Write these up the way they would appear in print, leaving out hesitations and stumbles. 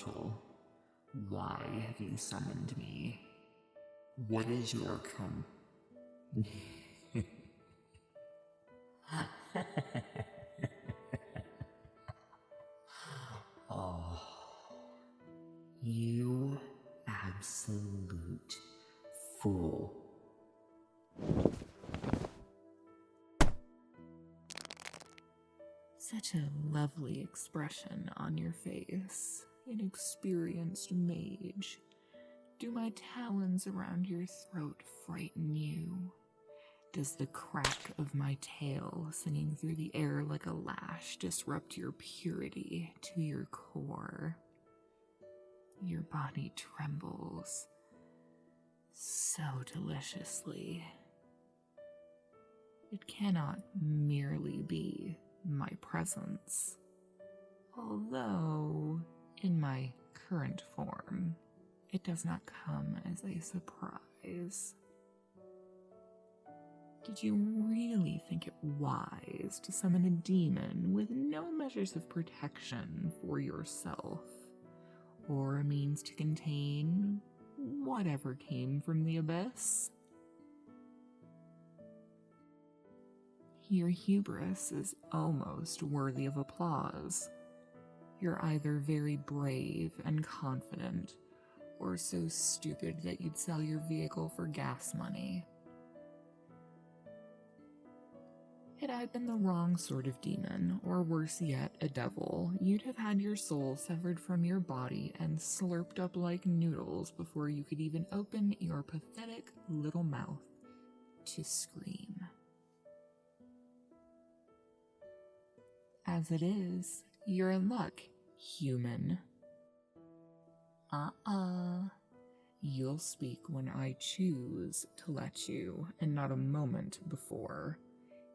mortal. Why have you summoned me? What is your Oh, you absolute fool. Such a lovely expression on your face, inexperienced mage. Do my talons around your throat frighten you? Does the crack of my tail singing through the air like a lash disrupt your purity to your core? Your body trembles so deliciously. It cannot merely be my presence, although in my current form, it does not come as a surprise. Did you really think it wise to summon a demon with no measures of protection for yourself, or a means to contain whatever came from the abyss? Your hubris is almost worthy of applause. You're either very brave and confident, or so stupid that you'd sell your vehicle for gas money. Had I been the wrong sort of demon, or worse yet, a devil, you'd have had your soul severed from your body and slurped up like noodles before you could even open your pathetic little mouth to scream. As it is, you're in luck, human. You'll speak when I choose to let you, and not a moment before.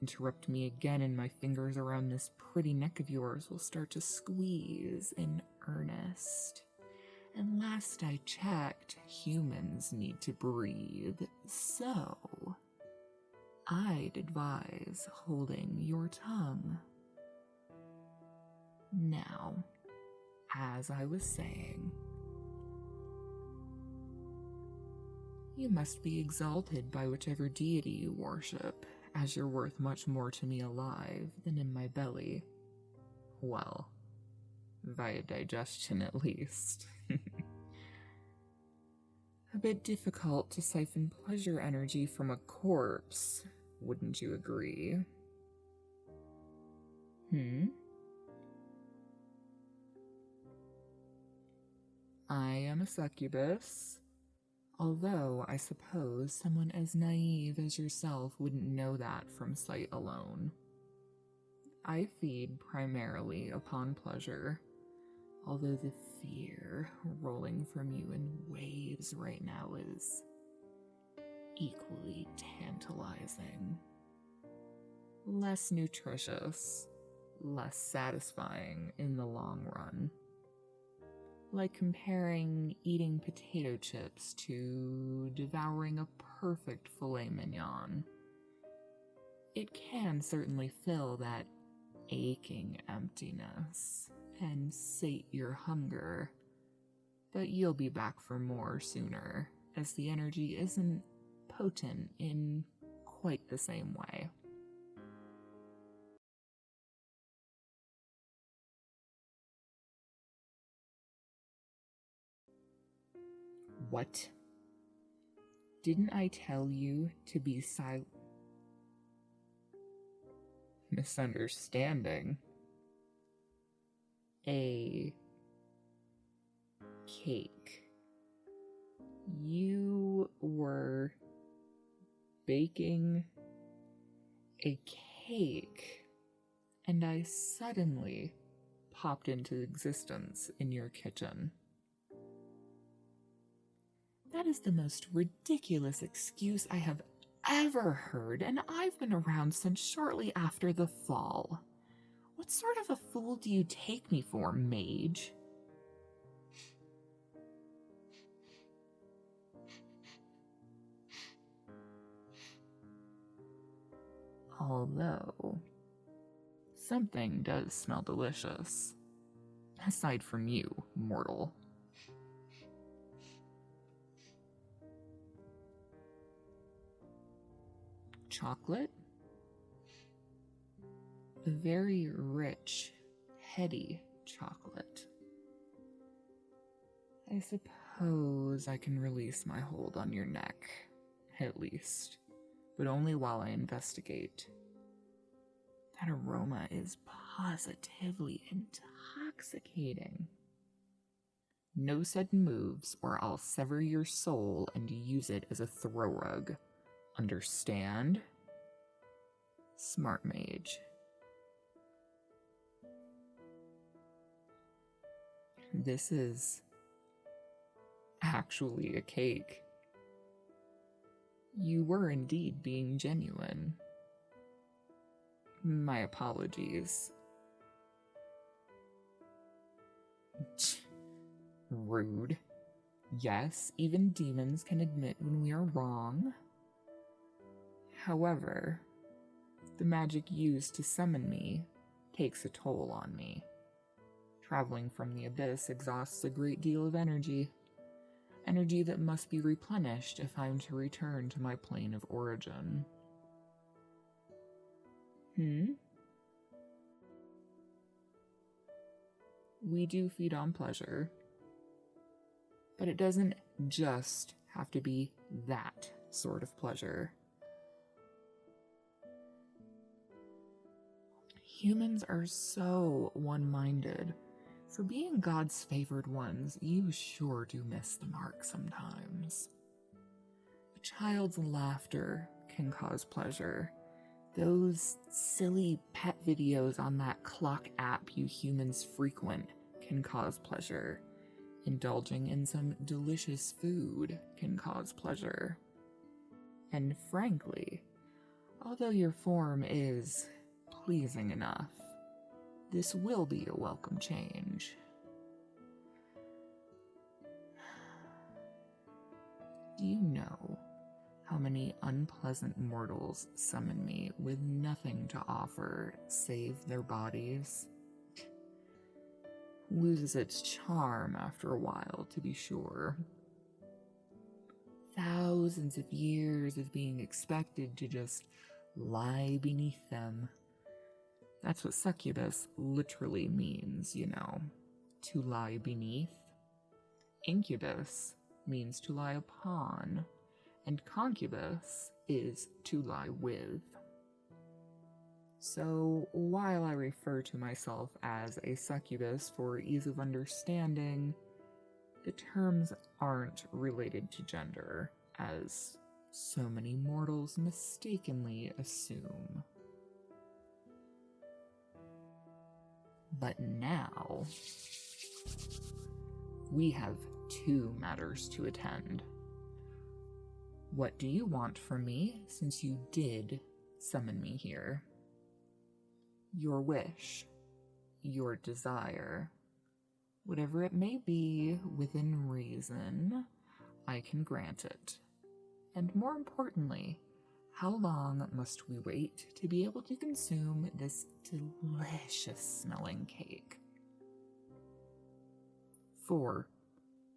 Interrupt me again and my fingers around this pretty neck of yours will start to squeeze in earnest. And last I checked, humans need to breathe, so I'd advise holding your tongue. Now, as I was saying, you must be exalted by whichever deity you worship, as you're worth much more to me alive than in my belly. Well, via digestion at least. A bit difficult to siphon pleasure energy from a corpse, wouldn't you agree? I am a succubus, although I suppose someone as naive as yourself wouldn't know that from sight alone. I feed primarily upon pleasure, although the fear rolling from you in waves right now is equally tantalizing. Less nutritious, less satisfying in the long run. Like comparing eating potato chips to devouring a perfect filet mignon. It can certainly fill that aching emptiness and sate your hunger, but you'll be back for more sooner, as the energy isn't potent in quite the same way. What? Didn't I tell you to be silent? Misunderstanding. A cake. You were baking a cake, and I suddenly popped into existence in your kitchen. That is the most ridiculous excuse I have ever heard, and I've been around since shortly after the fall. What sort of a fool do you take me for, mage? Although, something does smell delicious. Aside from you, mortal. Chocolate? A very rich, heady chocolate. I suppose I can release my hold on your neck, at least, but only while I investigate. That aroma is positively intoxicating. No sudden moves, or I'll sever your soul and use it as a throw rug. Understand? Smart mage. This is actually a cake. You were indeed being genuine. My apologies. Rude. Yes, even demons can admit when we are wrong. However, the magic used to summon me takes a toll on me. Traveling from the abyss exhausts a great deal of energy. Energy that must be replenished if I'm to return to my plane of origin. We do feed on pleasure, but it doesn't just have to be that sort of pleasure. Humans are so one-minded. For being God's favored ones, you sure do miss the mark sometimes. A child's laughter can cause pleasure. Those silly pet videos on that clock app you humans frequent can cause pleasure. Indulging in some delicious food can cause pleasure. And frankly, although your form is pleasing enough, this will be a welcome change. Do you know how many unpleasant mortals summon me with nothing to offer save their bodies? Loses its charm after a while, to be sure. Thousands of years of being expected to just lie beneath them. That's what succubus literally means, you know, to lie beneath. Incubus means to lie upon, and concubus is to lie with. So while I refer to myself as a succubus for ease of understanding, the terms aren't related to gender, as so many mortals mistakenly assume. But now, we have two matters to attend. What do you want from me, since you did summon me here? Your wish, your desire, whatever it may be within reason, I can grant it. And more importantly, how long must we wait to be able to consume this delicious smelling cake? For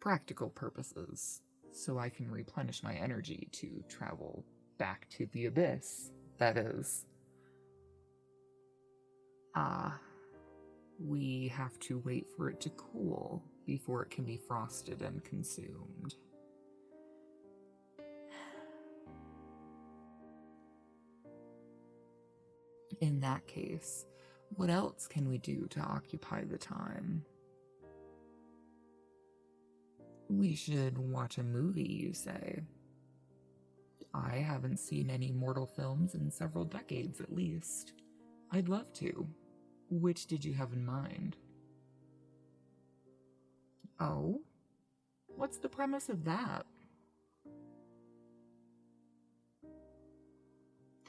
practical purposes, so I can replenish my energy to travel back to the abyss, that is. We have to wait for it to cool before it can be frosted and consumed. In that case, what else can we do to occupy the time? We should watch a movie, you say. I haven't seen any mortal films in several decades at least. I'd love to. Which did you have in mind? Oh? What's the premise of that?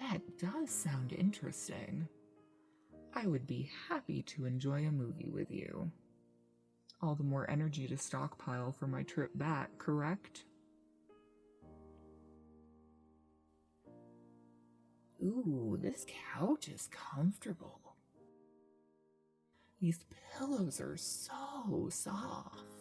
That does sound interesting. I would be happy to enjoy a movie with you. All the more energy to stockpile for my trip back, correct? Ooh, this couch is comfortable. These pillows are so soft.